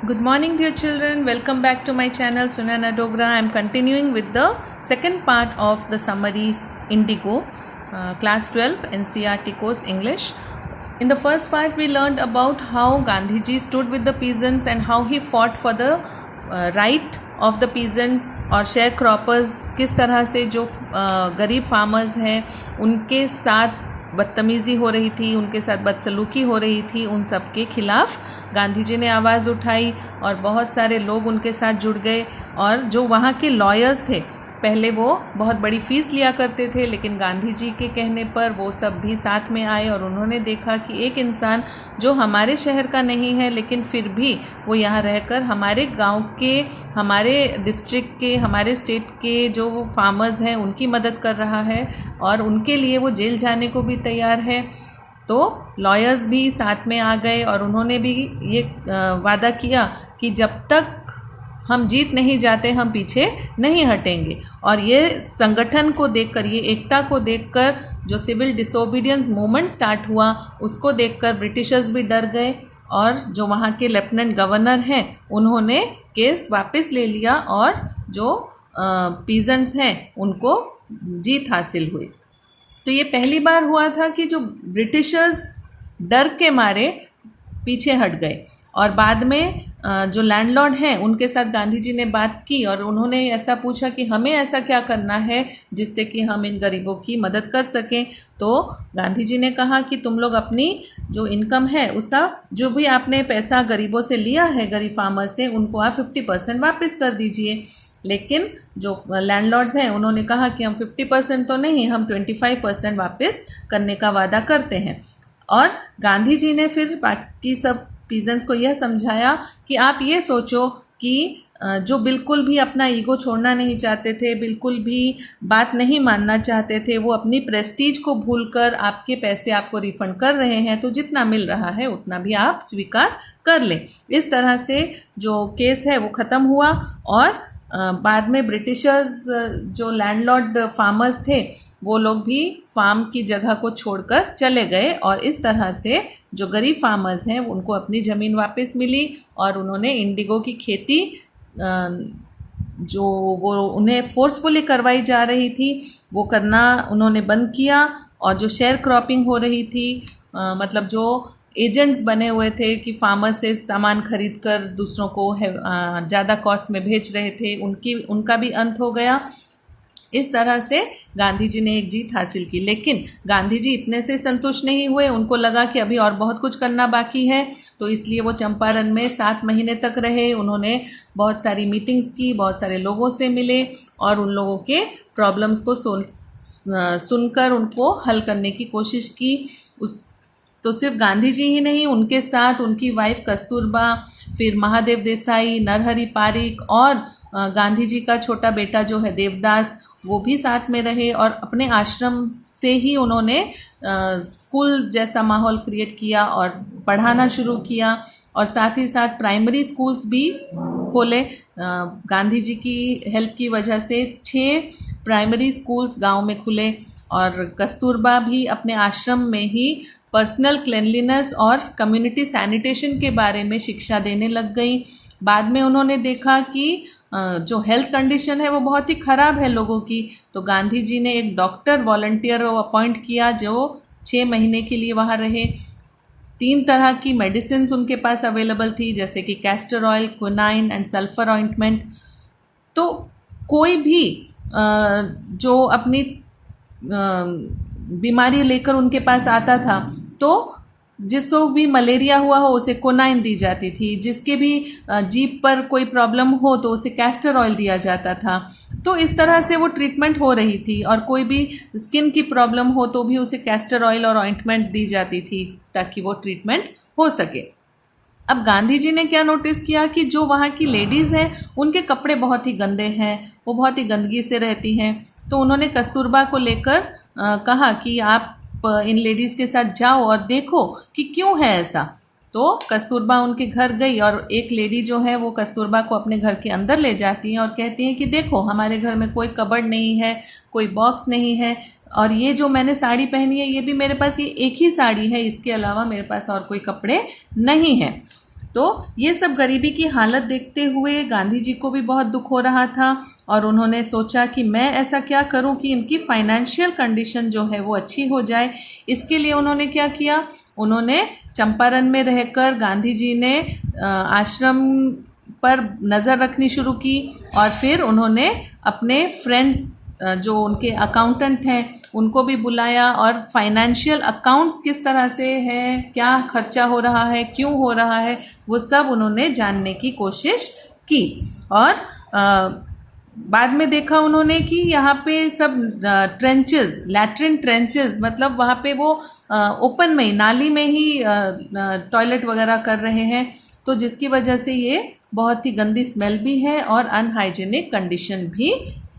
Good morning, dear children. Welcome back to my channel Sunana Dogra. I am continuing with the second part of the summaries Indigo, class 12 NCERT course English. In the first part, we learned about how Gandhiji stood with the peasants and how he fought for the right of the peasants और sharecroppers किस तरह से जो गरीब farmers हैं उनके साथ बदतमीज़ी हो रही थी, उनके साथ बदसलूकी हो रही थी, उन सब के खिलाफ़ गांधी जी ने आवाज़ उठाई और बहुत सारे लोग उनके साथ जुड़ गए। और जो वहाँ के लॉयर्स थे, पहले वो बहुत बड़ी फ़ीस लिया करते थे, लेकिन गांधी जी के कहने पर वो सब भी साथ में आए और उन्होंने देखा कि एक इंसान जो हमारे शहर का नहीं है लेकिन फिर भी वो यहाँ रहकर हमारे गांव के, हमारे डिस्ट्रिक्ट के, हमारे स्टेट के जो फार्मर्स हैं उनकी मदद कर रहा है और उनके लिए वो जेल जाने को भी तैयार है। तो लॉयर्स भी साथ में आ गए और उन्होंने भी ये वादा किया कि जब तक हम जीत नहीं जाते हम पीछे नहीं हटेंगे। और ये संगठन को देखकर, ये एकता को देखकर जो सिविल डिसोबीडियंस मूवमेंट स्टार्ट हुआ उसको देखकर ब्रिटिशर्स भी डर गए और जो वहाँ के लेफ्टिनेंट गवर्नर हैं उन्होंने केस वापस ले लिया और जो पीजेंट्स हैं उनको जीत हासिल हुई। तो ये पहली बार हुआ था कि जो ब्रिटिशर्स डर के मारे पीछे हट गए और बाद में जो लैंडलॉर्ड हैं उनके साथ गांधी जी ने बात की और उन्होंने ऐसा पूछा कि हमें ऐसा क्या करना है जिससे कि हम इन गरीबों की मदद कर सकें। तो गांधी जी ने कहा कि तुम लोग अपनी जो इनकम है उसका जो भी आपने पैसा गरीबों से लिया है, गरीब फार्मर्स से, उनको आप 50% वापस कर दीजिए। लेकिन जो लैंडलॉर्ड्स हैं उन्होंने कहा कि हम 50% तो नहीं, हम 25% वापस करने का वादा करते हैं। और गांधी जी ने फिर बाकी सब पीजेंट्स को यह समझाया कि आप ये सोचो कि जो बिल्कुल भी अपना ईगो छोड़ना नहीं चाहते थे, बिल्कुल भी बात नहीं मानना चाहते थे, वो अपनी प्रेस्टीज को भूलकर आपके पैसे आपको रिफंड कर रहे हैं, तो जितना मिल रहा है उतना भी आप स्वीकार कर लें। इस तरह से जो केस है वो ख़त्म हुआ और बाद में ब्रिटिशर्स जो लैंडलॉर्ड फार्मर्स थे वो लोग भी फार्म की जगह को छोड़कर चले गए और इस तरह से जो गरीब फार्मर्स हैं उनको अपनी ज़मीन वापस मिली और उन्होंने इंडिगो की खेती जो वो उन्हें फोर्सफुली करवाई जा रही थी वो करना उन्होंने बंद किया। और जो शेयर क्रॉपिंग हो रही थी, मतलब जो एजेंट्स बने हुए थे कि फार्मर से सामान खरीद कर दूसरों को ज़्यादा कॉस्ट में बेच रहे थे, उनका भी अंत हो गया। इस तरह से गांधी जी ने एक जीत हासिल की। लेकिन गांधी जी इतने से संतुष्ट नहीं हुए, उनको लगा कि अभी और बहुत कुछ करना बाकी है, तो इसलिए वो चंपारण में 7 महीने तक रहे। उन्होंने बहुत सारी मीटिंग्स की, बहुत सारे लोगों से मिले और उन लोगों के प्रॉब्लम्स को सुनकर उनको हल करने की कोशिश की। तो सिर्फ गांधी जी ही नहीं, उनके साथ उनकी वाइफ कस्तूरबा, फिर महादेव देसाई, नरहरि पारिक और गांधी जी का छोटा बेटा जो है देवदास, वो भी साथ में रहे और अपने आश्रम से ही उन्होंने स्कूल जैसा माहौल क्रिएट किया और पढ़ाना शुरू किया और साथ ही साथ प्राइमरी स्कूल्स भी खोले। गांधी जी की हेल्प की वजह से 6 प्राइमरी स्कूल्स गांव में खुले और कस्तूरबा भी अपने आश्रम में ही पर्सनल क्लेanलीनेस और कम्युनिटी सैनिटेशन के बारे में शिक्षा देने लग गई। बाद में उन्होंने देखा कि जो हेल्थ कंडीशन है वो बहुत ही ख़राब है लोगों की, तो गांधी जी ने एक डॉक्टर वॉलंटियर अपॉइंट किया जो 6 महीने के लिए वहाँ रहे। 3 तरह की मेडिसिन उनके पास अवेलेबल थी, जैसे कि castor oil, quinine and sulphur ointment. तो कोई भी जो अपनी बीमारी लेकर उनके पास आता था तो जिसको भी मलेरिया हुआ हो उसे क्विनाइन दी जाती थी, जिसके भी जीभ पर कोई प्रॉब्लम हो तो उसे कैस्टर ऑयल दिया जाता था। तो इस तरह से वो ट्रीटमेंट हो रही थी और कोई भी स्किन की प्रॉब्लम हो तो भी उसे कैस्टर ऑयल और ऑइंटमेंट दी जाती थी ताकि वो ट्रीटमेंट हो सके। अब गांधी जी ने क्या नोटिस किया कि जो वहाँ की लेडीज़ हैं उनके कपड़े बहुत ही गंदे हैं, वो बहुत ही गंदगी से रहती हैं। तो उन्होंने कस्तूरबा को लेकर कहा कि आप इन लेडीज़ के साथ जाओ और देखो कि क्यों है ऐसा। तो कस्तूरबा उनके घर गई और एक लेडी जो है वो कस्तूरबा को अपने घर के अंदर ले जाती हैं और कहती हैं कि देखो हमारे घर में कोई कबर्ड नहीं है, कोई बॉक्स नहीं है और ये जो मैंने साड़ी पहनी है ये भी मेरे पास ये एक ही साड़ी है, इसके अलावा मेरे पास और कोई कपड़े नहीं हैं। तो ये सब गरीबी की हालत देखते हुए गांधी जी को भी बहुत दुख हो रहा था और उन्होंने सोचा कि मैं ऐसा क्या करूं कि इनकी फाइनेंशियल कंडीशन जो है वो अच्छी हो जाए। इसके लिए उन्होंने क्या किया, उन्होंने चंपारण में रहकर गांधी जी ने आश्रम पर नज़र रखनी शुरू की और फिर उन्होंने अपने फ्रेंड्स जो उनके अकाउंटेंट हैं उनको भी बुलाया और फाइनेंशियल अकाउंट्स किस तरह से है, क्या खर्चा हो रहा है, क्यों हो रहा है, वो सब उन्होंने जानने की कोशिश की। और बाद में देखा उन्होंने कि यहाँ पे सब ट्रेंचेस, लैट्रिन ट्रेंचेस, मतलब वहाँ पे वो ओपन में ही, नाली में ही टॉयलेट वगैरह कर रहे हैं, तो जिसकी वजह से ये बहुत ही गंदी स्मेल भी है और अनहाइजीनिक कंडीशन भी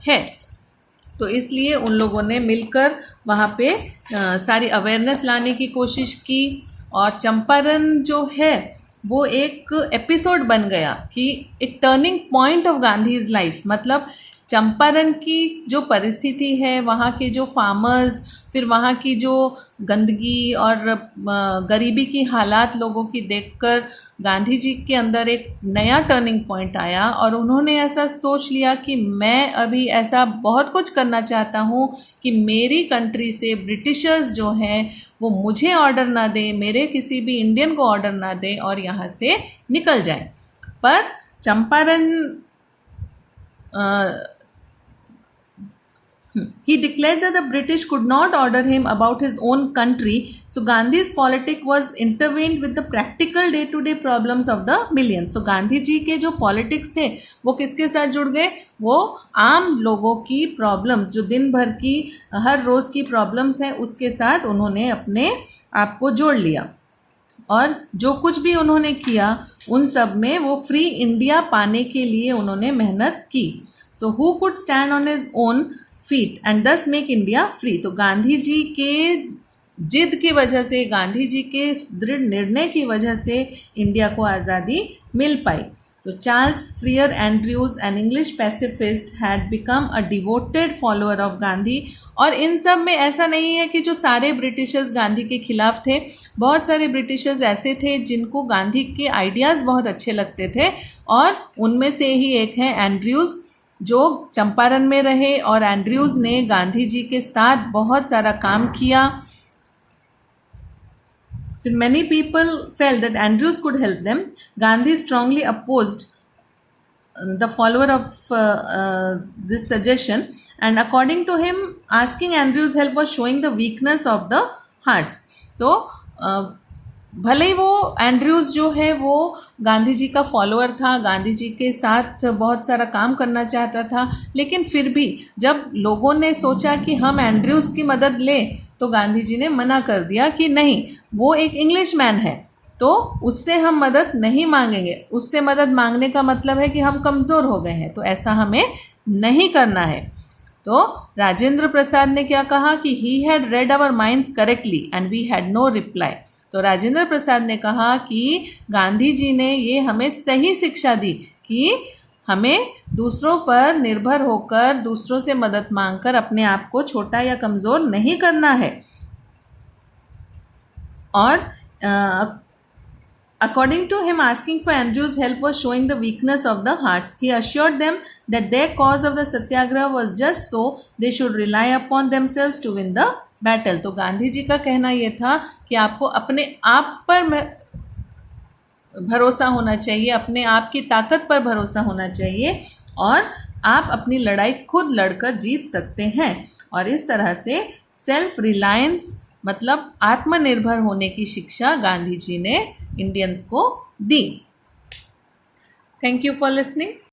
है। तो इसलिए उन लोगों ने मिलकर वहाँ पे सारी अवेयरनेस लाने की कोशिश की और चंपारण जो है वो एक एपिसोड बन गया कि एक turning point of Gandhi's life. मतलब चंपारण की जो परिस्थिति है, वहाँ के जो फार्मर्स, फिर वहाँ की जो गंदगी और गरीबी की हालात लोगों की देखकर गांधी जी के अंदर एक नया टर्निंग पॉइंट आया और उन्होंने ऐसा सोच लिया कि मैं अभी ऐसा बहुत कुछ करना चाहता हूँ कि मेरी कंट्री से ब्रिटिशर्स जो हैं वो मुझे ऑर्डर ना दें, मेरे किसी भी इंडियन को ऑर्डर ना दें और यहाँ से निकल जाएं। पर Champaran he declared that the British could not order him about his own country, so Gandhi's politics was intervened with the practical day-to-day problems of the millions. तो गांधी जी के जो पॉलिटिक्स थे वो किसके साथ जुड़ गए, वो आम लोगों की प्रॉब्लम्स, जो दिन भर की हर रोज़ की प्रॉब्लम्स हैं उसके साथ उन्होंने अपने आप को जोड़ लिया। और जो कुछ भी उन्होंने किया उन सब में वो फ्री इंडिया पाने के लिए उन्होंने मेहनत की। So who could stand on his own feet and दस मेक इंडिया फ्री। तो गांधी जी के जिद की वजह से, गांधी जी के दृढ़ निर्णय की वजह से इंडिया को आज़ादी मिल पाई। तो Charles Freer Andrews, an English pacifist, had become a devoted follower of Gandhi. और इन सब में ऐसा नहीं है कि जो सारे ब्रिटिशर्स गांधी के खिलाफ थे, बहुत सारे ब्रिटिशर्स ऐसे थे जिनको गांधी के आइडियाज़ बहुत अच्छे लगते थे और उनमें से ही एक है एंड्रयूज़, जो चंपारण में रहे और एंड्रयूज़ ने गांधी जी के साथ बहुत सारा काम किया। फिर many people felt that Andrews could help them. Gandhi strongly opposed the follower of this suggestion, and according to him, asking Andrews help was showing the weakness of the hearts. तो भले ही वो एंड्रयूज़ जो है वो गांधी जी का follower था, गांधी जी के साथ बहुत सारा काम करना चाहता था, लेकिन फिर भी जब लोगों ने सोचा कि हम एंड्रयूज़ की मदद लें तो गांधी जी ने मना कर दिया कि नहीं, वो एक इंग्लिश मैन है तो उससे हम मदद नहीं मांगेंगे। उससे मदद मांगने का मतलब है कि हम कमज़ोर हो गए हैं, तो ऐसा हमें नहीं करना है। तो राजेंद्र प्रसाद ने क्या कहा कि he had read our minds correctly and we had no reply. तो राजेंद्र प्रसाद ने कहा कि गांधी जी ने ये हमें सही शिक्षा दी कि हमें दूसरों पर निर्भर होकर, दूसरों से मदद मांगकर अपने आप को छोटा या कमज़ोर नहीं करना है। और according to him, asking for Andrews' help was showing the weakness of the hearts. He assured them that their cause of the satyagraha was just so they should rely upon themselves to win the battle. तो गांधी जी का कहना यह था कि आपको अपने आप पर भरोसा होना चाहिए, अपने आप की ताकत पर भरोसा होना चाहिए और आप अपनी लड़ाई खुद लड़कर जीत सकते हैं। और इस तरह से सेल्फ रिलायंस मतलब आत्मनिर्भर होने की शिक्षा गांधी जी ने इंडियंस को दी। Thank you for listening.